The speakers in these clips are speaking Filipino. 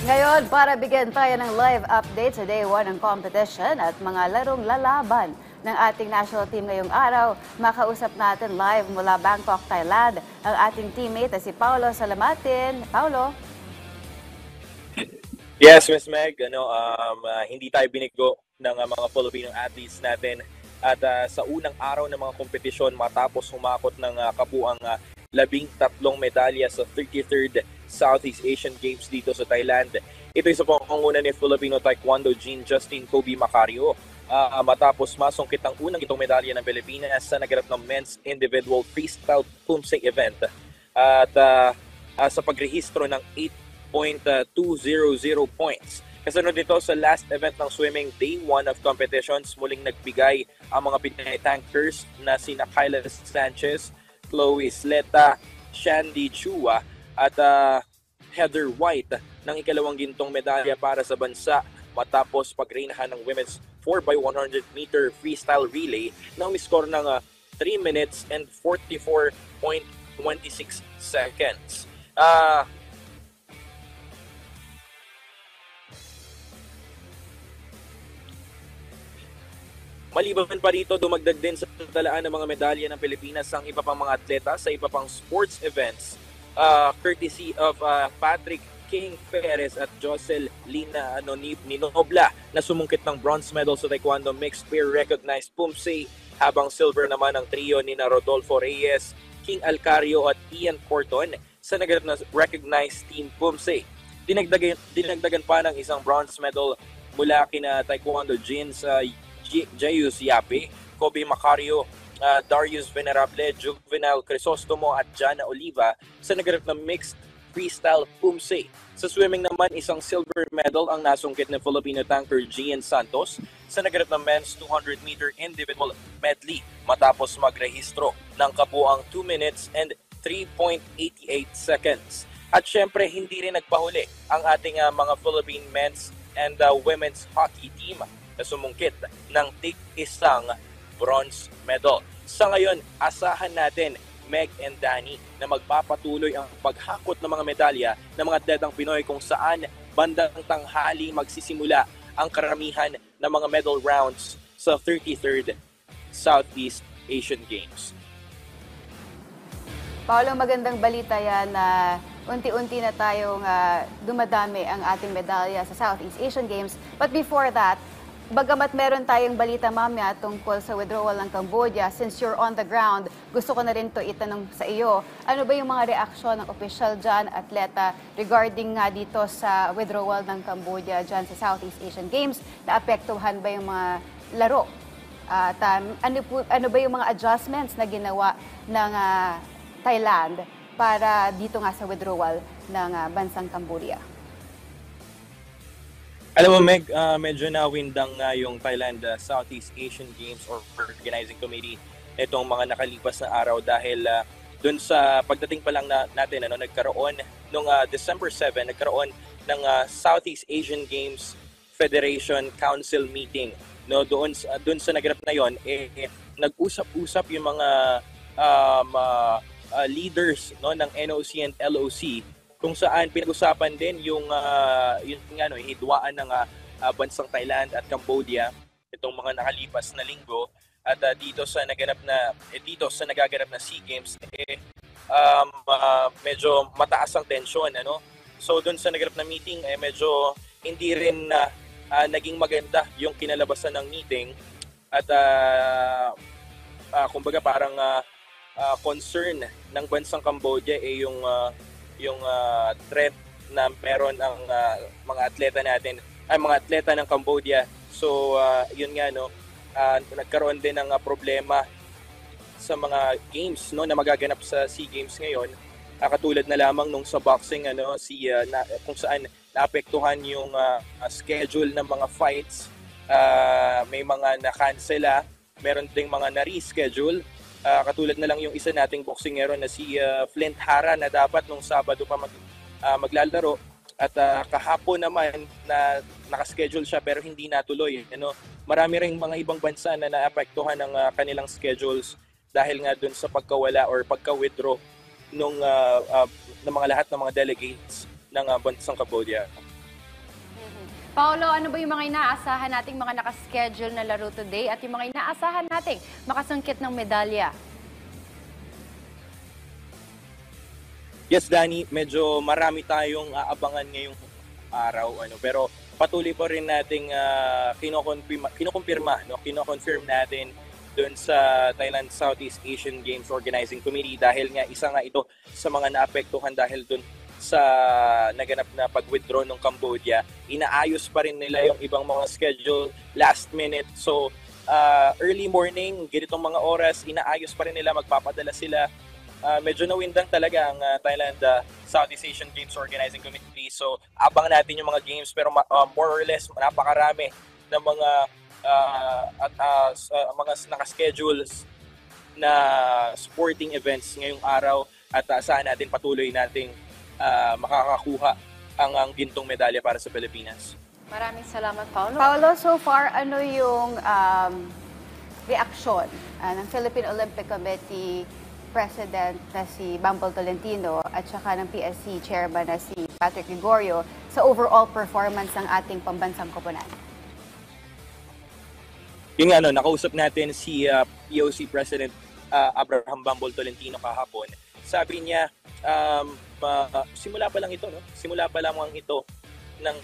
Ngayon, para bigyan tayo ng live update sa Day 1 ng competition at mga larong lalaban ng ating national team ngayong araw, makausap natin live mula Bangkok, Thailand, ang ating teammate na si Paolo Salamatin. Paolo? Yes, Miss Meg, hindi tayo binigo ng mga Filipino athletes natin at sa unang araw ng mga kompetisyon matapos humakot ng kabuang 13 medalya sa 33rd Southeast Asian Games dito sa Thailand. Ito ay sa pangunguna ni Filipino Taekwondo Jean Justin Kobe Macario matapos masungkit ang unang itong medalya ng Pilipinas sa naganap ng Men's Individual Freestyle Pumse event at sa pagrehistro ng 8.200 points. Kasunod nito sa last event ng swimming day 1 of competitions, muling nagbigay ang mga Pinay tankers na sina Kyla Sanchez, Chloe Sleta, Shandy Chua at Heather White ng ikalawang gintong medalya para sa bansa matapos pagreinahan ng women's 4x100 meter freestyle relay na umiscore ng 3 minutes and 44.26 seconds. Maliban pa rito, dumagdag din sa talaan ng mga medalya ng Pilipinas ang iba pang mga atleta sa iba pang sports events courtesy of Patrick King Perez at Josel Lina Ninobla na sumungkit ng bronze medal sa Taekwondo Mixed Peer Recognized Pumse, habang silver naman ang trio ni Rodolfo Reyes, King Alcario at Ian Corton sa naganap na Recognized Team Pumse. Dinagdagan pa ng isang bronze medal mula kina Taekwondo Jeans Jayus Yape, Kobe Macario, Darius Venerable, Juvenal Crisostomo at Jana Oliva sa naganap ng Mixed Freestyle Pumse. Sa swimming naman, isang silver medal ang nasungkit ng Filipino tanker Gian Santos sa naganap ng Men's 200 meter individual medley matapos magrehistro ng kabuang 2 minutes and 3.88 seconds. At syempre, hindi rin nagpahuli ang ating mga Philippine men's and women's hockey team na sumungkit ng tig-isang bronze medal. Sa ngayon, asahan natin, Meg and Danny, na magpapatuloy ang paghakot ng mga medalya ng mga atletang Pinoy kung saan bandang tanghali magsisimula ang karamihan ng mga medal rounds sa 33rd Southeast Asian Games. Paolo, magandang balita yan na unti-unti na tayong dumadami ang ating medalya sa Southeast Asian Games. But before that, bagamat meron tayong balita mamaya tungkol sa withdrawal ng Cambodia, since you're on the ground, gusto ko na rin to itanong sa iyo. Ano ba yung mga reaksyon ng opisyal dyan, atleta, regarding nga dito sa withdrawal ng Cambodia dyan sa Southeast Asian Games? Naapektuhan ba yung mga laro? At ano ba yung mga adjustments na ginawa ng Thailand para dito nga sa withdrawal ng bansang Cambodia? Alam mo, Meg, medyo nawindang nga yung Thailand Southeast Asian Games or Organizing Committee itong mga nakalipas na araw dahil dun sa pagdating pa lang natin, nagkaroon noong December 7, nagkaroon ng Southeast Asian Games Federation Council meeting. No, doon sa naganap na yon, nag-usap-usap yung mga leaders ng NOC and LOC kung saan pinag-usapan din yung hidwaan ng bansang Thailand at Cambodia itong mga nakalipas na linggo at dito sa nagaganap na SEA Games medyo mataas ang tensyon, So doon sa naganap na meeting medyo hindi rin naging maganda yung kinalabasan ng meeting at kumbaga parang concern ng bansang Cambodia yung threat na meron ang mga atleta natin, mga atleta ng Cambodia. So yun nga nagkaroon din ng problema sa mga games na magaganap sa SEA Games ngayon. Katulad na lamang nung sa boxing kung saan naapektuhan yung schedule ng mga fights. May mga na-cancela, meron ding mga na-reschedule. Katulad na lang yung isa nating boksingero na si Flint Hara na dapat nung Sabado pa maglalaro at kahapon naman na nakaschedule siya pero hindi natuloy. Marami ring mga ibang bansa na naapektuhan ng kanilang schedules dahil nga dun sa pagkawala or pagka-withdraw ng mga lahat ng mga delegates ng bansang Cambodia. Paolo, ano ba yung mga inaasahan nating mga nakaschedule na laro today at yung mga inaasahan nating makasungkit ng medalya? Yes, Danny, medyo marami tayong aabangan ngayong araw, pero patuloy pa rin nating kinoconfirm natin doon sa Thailand Southeast Asian Games Organizing Committee dahil nga isa nga ito sa mga naapektuhan dahil doon sa naganap na pag-withdraw ng Cambodia. Inaayos pa rin nila yung ibang mga schedule last minute. So, early morning, ganitong mga oras, inaayos pa rin nila, magpapadala sila. Medyo nawindang talaga ang Thailand Southeast Asian Games Organizing Committee. So, abang natin yung mga games pero more or less napakarami ng mga naka-schedules na sporting events ngayong araw at saan natin patuloy nating makakakuha ang gintong medalya para sa Pilipinas. Maraming salamat, Paolo. Paolo, so far, ano yung reaksyon ng Philippine Olympic Committee President na si Bamble Tolentino at saka ng PSC Chairman na si Patrick Gregorio sa overall performance ng ating pambansang koponan? Yun nga, nakausap natin si POC President Abraham Bamble Tolentino kahapon. Sabi niya, simula pa lang ito, Simula pa lamang ito ng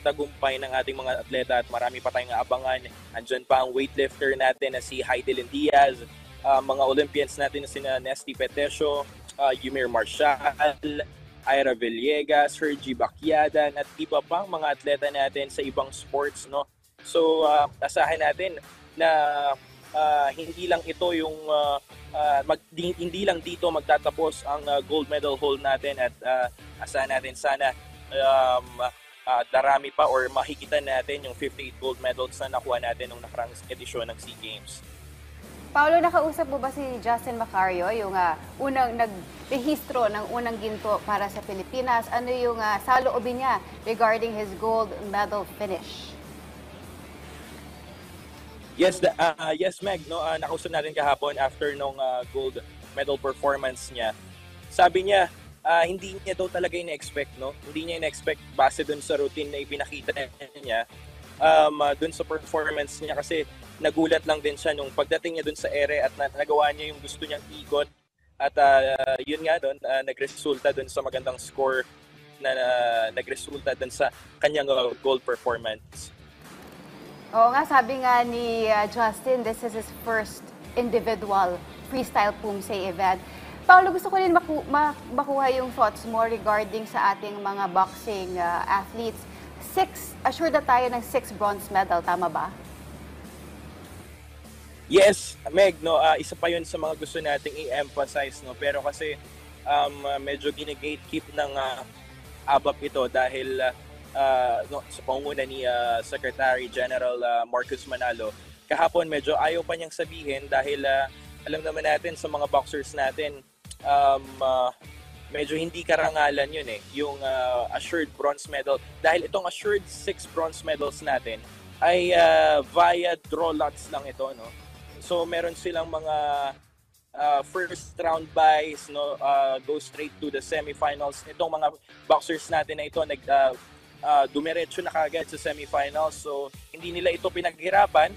tagumpay ng ating mga atleta at marami pa tayong abangan. Andyan pa ang weightlifter natin na si Heidelin Diaz, mga Olympians natin na sina Nesty Petesio, Yumir Marshall, Ira Villegas, Sergi Bacquiadan at iba pang mga atleta natin sa ibang sports, So, asahan natin na hindi lang ito yung hindi lang dito magtatapos ang gold medal haul natin at asahan natin sana darami pa or mahigitan natin yung 58 gold medals na nakuha natin nung nakarang edisyon ng SEA Games. Paolo, nakausap mo ba si Justin Macario, yung unang nagrehistro ng unang ginto para sa Pilipinas? Ano yung saloobin niya regarding his gold medal finish? Yes, Meg, nakausap natin kahapon after nung gold medal performance niya. Sabi niya, hindi niya daw talaga ina-expect, Hindi niya ina-expect base dun sa routine na ipinakita niya. Dun sa performance niya kasi nagulat lang din siya nung pagdating niya dun sa ere at nagawa niya yung gusto niyang ikot. At yun nga dun, nagresulta dun sa magandang score na nagresulta dun sa kanyang gold performance. Oo nga, sabi nga ni Justin, this is his first individual freestyle Pumse event. Paolo, gusto ko rin makuha yung thoughts mo regarding sa ating mga boxing athletes. Assured na tayo ng 6 bronze medal, tama ba? Yes, Meg, isa pa yun sa mga gusto nating i-emphasize, pero kasi medyo gine-gatekeep ng ABAP ito dahil sa pangunguna ni Secretary General Marcos Manalo. Kahapon medyo ayaw pa niyang sabihin dahil alam naman natin sa mga boxers natin, medyo hindi karangalan yun yung assured bronze medal. Dahil itong assured 6 bronze medals natin ay via draw lots lang ito, So meron silang mga first round buys, go straight to the semifinals. Itong mga boxers natin na ito dumiretso na kagad sa semifinals. So hindi nila ito pinaghirapan.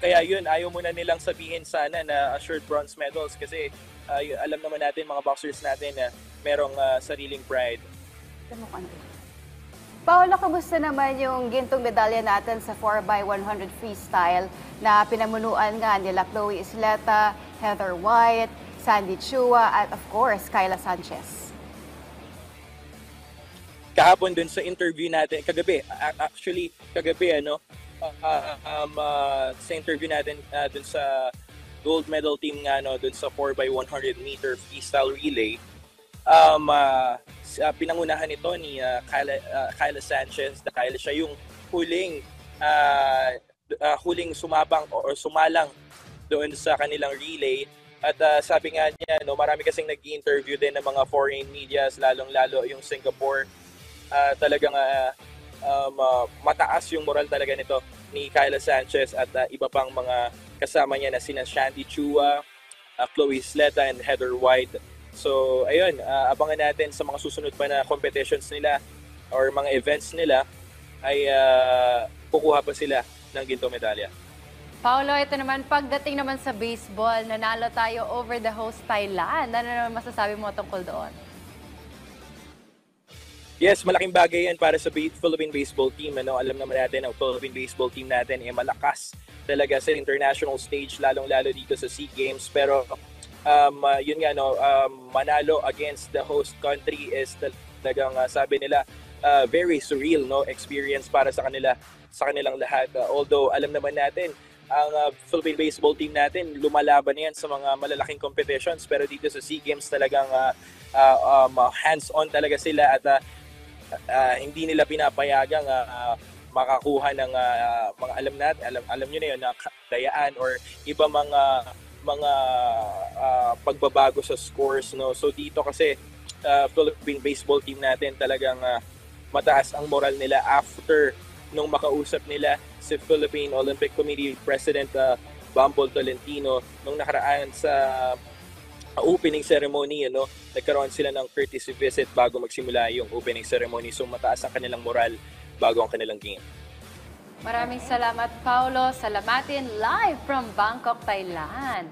Kaya yun, ayaw muna nilang sabihin sana na assured bronze medals kasi alam naman natin mga boxers natin na merong sariling pride. Paolo, kamusta naman yung gintong medalya natin sa 4x100 freestyle na pinamunuan nga nila Chloe Isleta, Heather White, Sandy Chua at of course, Kyla Sanchez? Kahapon dun sa interview natin, kagabi, sa interview natin dun sa gold medal team nga, dun sa 4x100 meter freestyle relay, pinangunahan ito ni Kyla Sanchez dahil siya yung huling sumabang o sumalang doon sa kanilang relay. At sabi nga niya, marami kasing nag-interview din ng mga foreign medias, lalong-lalo yung Singapore. Talagang mataas yung moral talaga nito ni Kyla Sanchez at iba pang mga kasama niya na sina Sandy Chua, Chloe Isleta and Heather White. So ayun, abangan natin sa mga susunod pa na competitions nila or mga events nila ay kukuha pa sila ng gintong medalya. Paolo, ito naman, pagdating naman sa baseball, nanalo tayo over the host Thailand. Ano naman masasabi mo tungkol doon? Yes, malaking bagay yan para sa Philippine baseball team. Alam naman natin ang Philippine baseball team natin ay malakas talaga sa international stage, lalong-lalo dito sa SEA Games. Pero yun nga, manalo against the host country is talagang sabi nila very surreal experience para sa kanilang lahat. Although alam naman natin ang Philippine baseball team natin lumalaban yan sa mga malalaking competitions, pero dito sa SEA Games talagang hands-on talaga sila at hindi nila pinapayagang makakuha ng mga alam niyo na yun, na dayaan or iba mga pagbabago sa scores, no. So dito kasi Philippine baseball team natin talagang mataas ang moral nila after nung makausap nila si Philippine Olympic Committee President Bambol Tolentino nung nakaraan sa opening ceremony, nagkaroon sila ng courtesy visit bago magsimula yung opening ceremony. So mataas ang kanilang moral bago ang kanilang game. Maraming salamat, Paolo. Salamatin live from Bangkok, Thailand.